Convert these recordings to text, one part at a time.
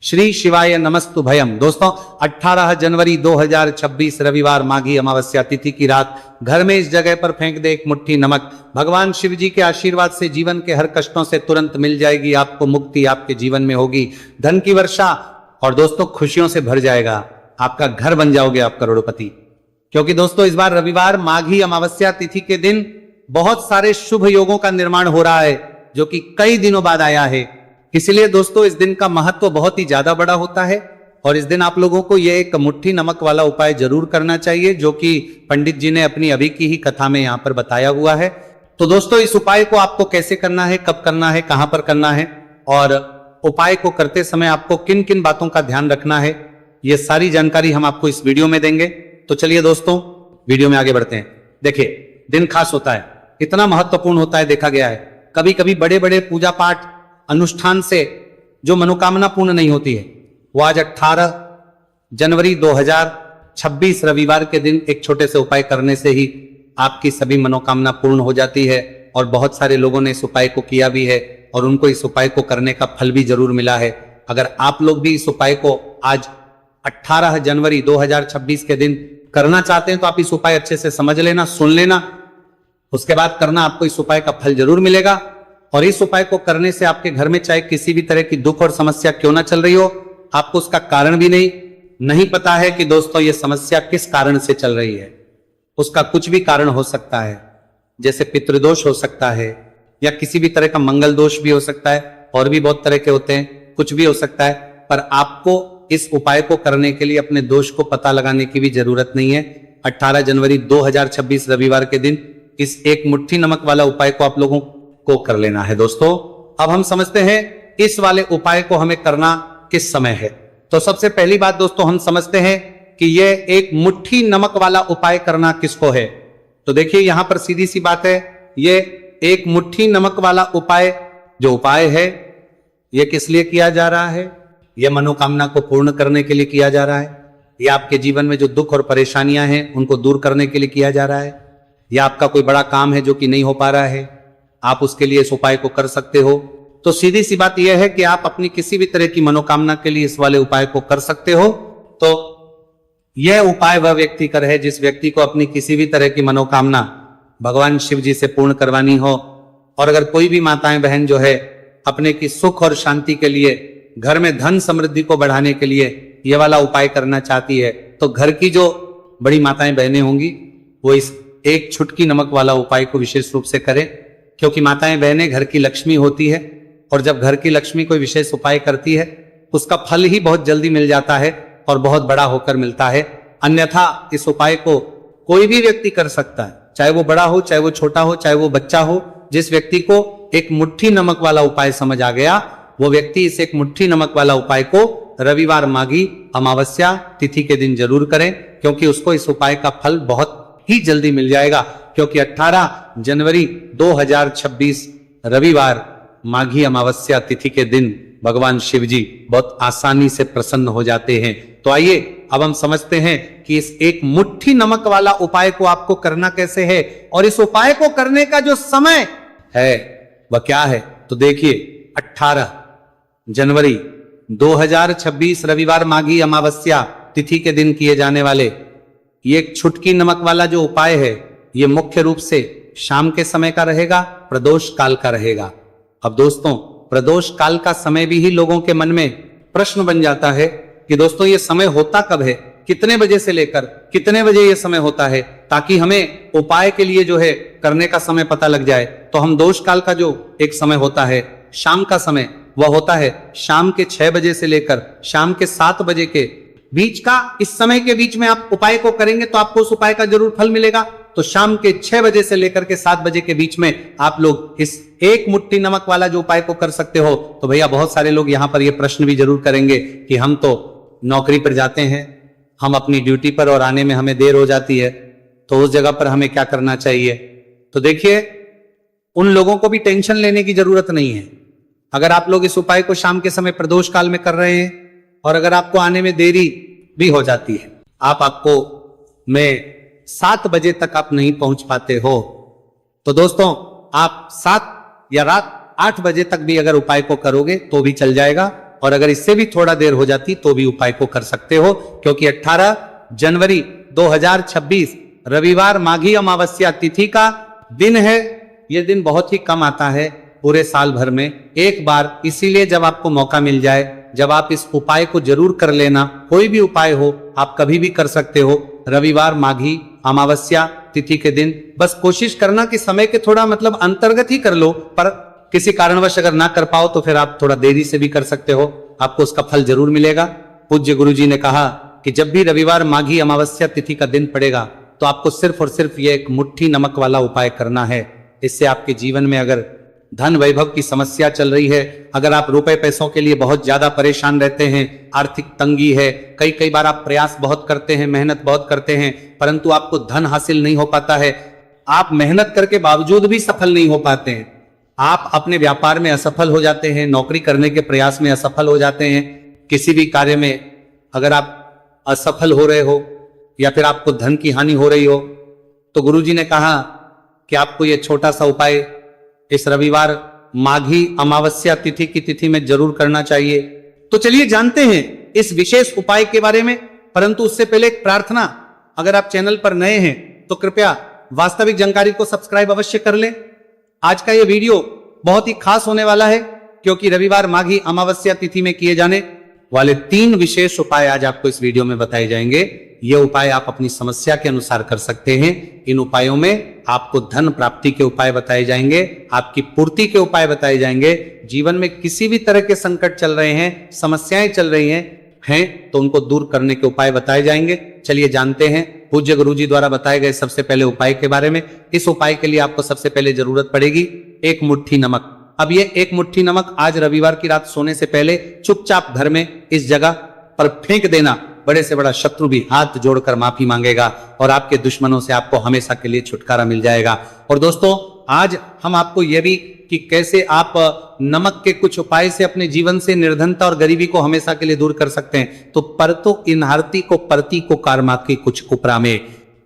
श्री शिवाय नमस्तु भयम। दोस्तों 18 जनवरी 2026 रविवार माघी अमावस्या तिथि की रात घर में इस जगह पर फेंक दे एक मुट्ठी नमक। भगवान शिव जी के आशीर्वाद से जीवन के हर कष्टों से तुरंत मिल जाएगी आपको मुक्ति, आपके जीवन में होगी धन की वर्षा और दोस्तों खुशियों से भर जाएगा। आपका घर बन जाओगे आप करोड़पति। क्योंकि दोस्तों इस बार रविवार माघी अमावस्या तिथि के दिन बहुत सारे शुभ योगों का निर्माण हो रहा है जो कि कई दिनों बाद आया है। इसलिए दोस्तों इस दिन का महत्व बहुत ही ज्यादा बड़ा होता है और इस दिन आप लोगों को यह एक मुट्ठी नमक वाला उपाय जरूर करना चाहिए जो कि पंडित जी ने अपनी अभी की ही कथा में यहां पर बताया हुआ है। तो दोस्तों इस उपाय को आपको कैसे करना है, कब करना है, कहां पर करना है और उपाय को करते समय आपको किन किन बातों का ध्यान रखना है, यह सारी जानकारी हम आपको इस वीडियो में देंगे। तो चलिए दोस्तों वीडियो में आगे बढ़ते हैं। देखिए दिन खास होता है, इतना महत्वपूर्ण होता है, देखा गया है कभी कभी बड़े बड़े पूजा पाठ अनुष्ठान से जो मनोकामना पूर्ण नहीं होती है वो आज 18 जनवरी 2026 रविवार के दिन एक छोटे से उपाय करने से ही आपकी सभी मनोकामना पूर्ण हो जाती है। और बहुत सारे लोगों ने इस उपाय को किया भी है और उनको इस उपाय को करने का फल भी जरूर मिला है। अगर आप लोग भी इस उपाय को आज 18 जनवरी 2026 के दिन करना चाहते हैं तो आप इस उपाय अच्छे से समझ लेना, सुन लेना, उसके बाद करना, आपको इस उपाय का फल जरूर मिलेगा। और इस उपाय को करने से आपके घर में चाहे किसी भी तरह की दुख और समस्या क्यों ना चल रही हो, आपको उसका कारण भी नहीं पता है कि दोस्तों ये समस्या किस कारण से चल रही है। उसका कुछ भी कारण हो सकता है, जैसे पितृदोष हो सकता है या किसी भी तरह का मंगल दोष भी हो सकता है, और भी बहुत तरह के होते हैं, कुछ भी हो सकता है। पर आपको इस उपाय को करने के लिए अपने दोष को पता लगाने की भी जरूरत नहीं है। 18 जनवरी 2026 रविवार के दिन इस एक मुट्ठी नमक वाला उपाय को आप लोगों को कर लेना है। दोस्तों अब हम समझते हैं इस वाले उपाय को हमें करना किस समय है। तो सबसे पहली बात दोस्तों हम समझते हैं कि यह एक मुट्ठी नमक वाला उपाय करना किसको है। तो देखिए यहां पर सीधी सी बात है, यह एक मुट्ठी नमक वाला उपाय जो उपाय है यह किस लिए किया जा रहा है? यह मनोकामना को पूर्ण करने के लिए किया जा रहा है, या आपके जीवन में जो दुख और परेशानियां हैं उनको दूर करने के लिए किया जा रहा है, या आपका कोई बड़ा काम है जो कि नहीं हो पा रहा है, आप उसके लिए इस उपाय को कर सकते हो। तो सीधी सी बात यह है कि आप अपनी किसी भी तरह की मनोकामना के लिए इस वाले उपाय को कर सकते हो। तो यह उपाय वह व्यक्ति कर है जिस व्यक्ति को अपनी किसी भी तरह की मनोकामना भगवान शिव जी से पूर्ण करवानी हो। और अगर कोई भी माताएं बहन जो है अपने की सुख और शांति के लिए, घर में धन समृद्धि को बढ़ाने के लिए यह वाला उपाय करना चाहती है, तो घर की जो बड़ी माताएं बहनें होंगी वो इस एक छुटकी नमक वाला उपाय को विशेष रूप से करें। क्योंकि माताएं बहनें घर की लक्ष्मी होती है और जब घर की लक्ष्मी कोई विशेष उपाय करती है उसका फल ही बहुत जल्दी मिल जाता है और बहुत बड़ा होकर मिलता है। अन्यथा इस उपाय को कोई भी व्यक्ति कर सकता है, चाहे वो बड़ा हो, चाहे वो छोटा हो, चाहे वो बच्चा हो। जिस व्यक्ति को एक मुट्ठी नमक वाला उपाय समझ आ गया वो व्यक्ति इस एक मुट्ठी नमक वाला उपाय को रविवार माघी अमावस्या तिथि के दिन जरूर करें, क्योंकि उसको इस उपाय का फल बहुत ही जल्दी मिल जाएगा। क्योंकि 18 जनवरी 2026 रविवार माघी अमावस्या तिथि के दिन भगवान शिव जी बहुत आसानी से प्रसन्न हो जाते हैं। तो आइए अब हम समझते हैं कि इस एक मुट्ठी नमक वाला उपाय को आपको करना कैसे है और इस उपाय को करने का जो समय है वह क्या है। तो देखिए 18 जनवरी 2026 रविवार माघी अमावस्या तिथि के दिन किए जाने वाले ये एक छुटकी नमक वाला जो उपाय है ये मुख्य रूप से शाम के समय का रहेगा, प्रदोष काल का रहेगा। अब दोस्तों प्रदोष काल का समय भी ही लोगों के मन में प्रश्न बन जाता है कि दोस्तों ये समय होता कब है, कितने बजे से लेकर कितने बजे ये समय होता है, ताकि हमें उपाय के लिए जो है करने का समय पता लग जाए। तो हम दोष काल का जो एक समय होता है, शाम का समय, वह होता है शाम के 6 बजे से लेकर शाम के 7 बजे के बीच का। इस समय के बीच में आप उपाय को करेंगे तो आपको उस उपाय का जरूर फल मिलेगा। तो शाम के 6 बजे से लेकर के 7 बजे के बीच में आप लोग इस एक मुट्ठी नमक वाला जो उपाय को कर सकते हो। तो भैया बहुत सारे लोग यहां पर ये प्रश्न भी जरूर करेंगे कि हम तो नौकरी पर जाते हैं, हम अपनी ड्यूटी पर और आने में हमें देर हो जाती है, तो उस जगह पर हमें क्या करना चाहिए। तो देखिए उन लोगों को भी टेंशन लेने की जरूरत नहीं है। अगर आप लोग इस उपाय को शाम के समय प्रदोष काल में कर रहे हैं और अगर आपको आने में देरी भी हो जाती है, आपको मैं 7 बजे तक आप नहीं पहुंच पाते हो, तो दोस्तों आप 7 या रात 8 बजे तक भी अगर उपाय को करोगे तो भी चल जाएगा। और अगर इससे भी थोड़ा देर हो जाती तो भी उपाय को कर सकते हो, क्योंकि 18 जनवरी 2026 रविवार माघी अमावस्या तिथि का दिन है। यह दिन बहुत ही कम आता है पूरे साल भर में एक बार, इसीलिए जब आपको मौका मिल जाए, जब आप इस उपाय को जरूर कर लेना। कोई भी उपाय हो आप कभी भी कर सकते हो, रविवार माघी अमावस्या तिथि के दिन। बस कोशिश करना कि समय के थोड़ा मतलब अंतर्गत ही कर लो, पर किसी कारणवश अगर ना कर पाओ तो फिर आप थोड़ा देरी से भी कर सकते हो, आपको उसका फल जरूर मिलेगा। पूज्य गुरुजी ने कहा कि जब भी रविवार माघी अमावस्या तिथि का दिन पड़ेगा तो आपको सिर्फ और सिर्फ ये एक मुट्ठी नमक वाला उपाय करना है। इससे आपके जीवन में अगर धन वैभव की समस्या चल रही है, अगर आप रुपए पैसों के लिए बहुत ज्यादा परेशान रहते हैं, आर्थिक तंगी है, कई बार आप प्रयास बहुत करते हैं, मेहनत बहुत करते हैं, परंतु आपको धन हासिल नहीं हो पाता है, आप मेहनत करके बावजूद भी सफल नहीं हो पाते हैं, आप अपने व्यापार में असफल हो जाते हैं, नौकरी करने के प्रयास में असफल हो जाते हैं, किसी भी कार्य में अगर आप असफल हो रहे हो या फिर आपको धन की हानि हो रही हो, तो गुरुजी ने कहा कि आपको यह छोटा सा उपाय इस रविवार माघी अमावस्या तिथि की तिथि में जरूर करना चाहिए। तो चलिए जानते हैं इस विशेष उपाय के बारे में, परंतु उससे पहले एक प्रार्थना, अगर आप चैनल पर नए हैं तो कृपया वास्तविक जानकारी को सब्सक्राइब अवश्य कर लें। आज का यह वीडियो बहुत ही खास होने वाला है, क्योंकि रविवार माघी अमावस्या तिथि में किए जाने वाले 3 विशेष उपाय आज आपको इस वीडियो में बताए जाएंगे। ये उपाय आप अपनी समस्या के अनुसार कर सकते हैं। इन उपायों में आपको धन प्राप्ति के उपाय बताए जाएंगे, आपकी पूर्ति के उपाय बताए जाएंगे। जीवन में किसी भी तरह के संकट चल रहे हैं, समस्याएं चल रही हैं तो उनको दूर करने के उपाय बताए जाएंगे। चलिए जानते हैं पूज्य गुरुजी द्वारा बताए गए सबसे पहले उपाय के बारे में। इस उपाय के लिए आपको सबसे पहले जरूरत पड़ेगी 1 मुट्ठी नमक। अब ये 1 मुट्ठी नमक आज रविवार की रात सोने से पहले चुपचाप घर में इस जगह पर फेंक देना। बड़े से बड़ा शत्रु भी हाथ जोड़कर माफी मांगेगा और आपके दुश्मनों से आपको हमेशा के लिए छुटकारा मिल जाएगा। और दोस्तों आज हम आपको यह भी कि कैसे आप नमक के कुछ उपाय से अपने जीवन से निर्धनता और गरीबी को हमेशा के लिए दूर कर सकते हैं। तो परतो इनहारती को परती को कारमा की कुछ उपरा में,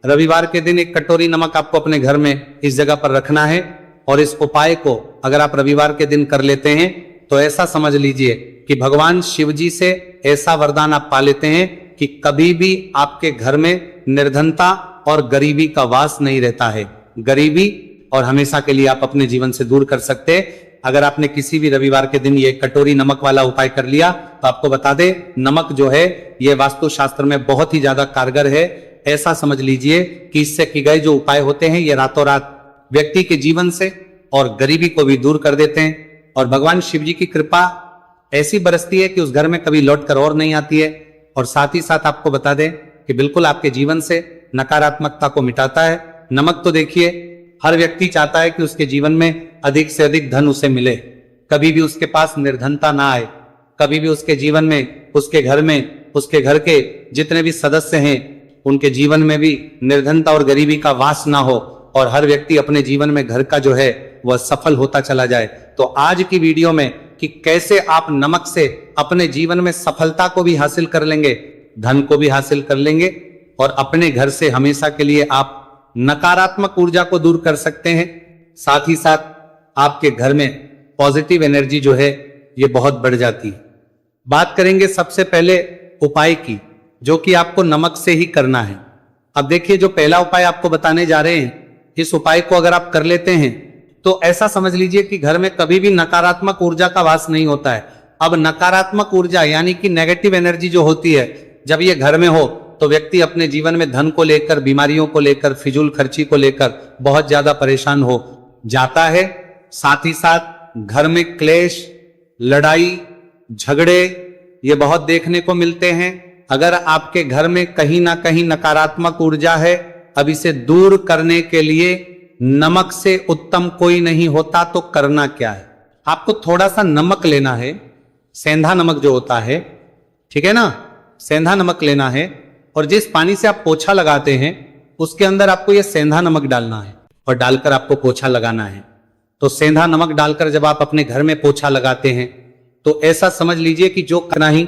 रविवार के दिन 1 कटोरी नमक आपको अपने घर में इस जगह पर रखना है। और इस उपाय को अगर आप रविवार के दिन कर लेते हैं तो ऐसा समझ लीजिए कि भगवान शिव जी से ऐसा वरदान आप पा लेते हैं कि कभी भी आपके घर में निर्धनता और गरीबी का वास नहीं रहता है। गरीबी और हमेशा के लिए आप अपने जीवन से दूर कर सकते हैं। अगर आपने किसी भी रविवार के दिन ये कटोरी नमक वाला उपाय कर लिया तो आपको बता दे, नमक जो है ये वास्तु शास्त्र में बहुत ही ज्यादा कारगर है। ऐसा समझ लीजिए कि इससे की गए जो उपाय होते हैं ये रातों रात व्यक्ति के जीवन से और गरीबी को भी दूर कर देते हैं। और भगवान शिव जी की कृपा ऐसी बरसती है कि उस घर में कभी लौट कर और नहीं आती है। और साथ ही साथ आपको बता दें कि बिल्कुल आपके जीवन से नकारात्मकता को मिटाता है। नमक तो देखिए हर व्यक्ति चाहता है कि उसके जीवन में अधिक से अधिक धन उसे मिले, कभी भी उसके पास निर्धनता ना आए, कभी भी उसके जीवन में, उसके घर में, उसके घर के जितने भी सदस्य हैं उनके जीवन में भी निर्धनता और गरीबी का वास ना हो और हर व्यक्ति अपने जीवन में घर का जो है वह सफल होता चला जाए। तो आज की वीडियो में कि कैसे आप नमक से अपने जीवन में सफलता को भी हासिल कर लेंगे, धन को भी हासिल कर लेंगे और अपने घर से हमेशा के लिए आप नकारात्मक ऊर्जा को दूर कर सकते हैं। साथ ही साथ आपके घर में पॉजिटिव एनर्जी जो है ये बहुत बढ़ जाती है। बात करेंगे सबसे पहले उपाय की, जो कि आपको नमक से ही करना है। अब देखिए जो पहला उपाय आपको बताने जा रहे हैं, इस उपाय को अगर आप कर लेते हैं तो ऐसा समझ लीजिए कि घर में कभी भी नकारात्मक ऊर्जा का वास नहीं होता है। अब नकारात्मक ऊर्जा यानी कि नेगेटिव एनर्जी जो होती है, जब ये घर में हो तो व्यक्ति अपने जीवन में धन को लेकर, बीमारियों को लेकर, फिजूल खर्ची को लेकर बहुत ज्यादा परेशान हो जाता है। साथ ही साथ घर में क्लेश, लड़ाई, झगड़े ये बहुत देखने को मिलते हैं। अगर आपके घर में कहीं ना कहीं नकारात्मक ऊर्जा है, अब इसे दूर करने के लिए नमक से उत्तम कोई नहीं होता। तो करना क्या है, आपको थोड़ा सा नमक लेना है, सेंधा नमक जो होता है, ठीक है ना, सेंधा नमक लेना है और जिस पानी से आप पोछा लगाते हैं उसके अंदर आपको यह सेंधा नमक डालना है और डालकर आपको पोछा लगाना है। तो सेंधा नमक डालकर जब आप अपने घर में पोछा लगाते हैं तो ऐसा समझ लीजिए कि जो करना ही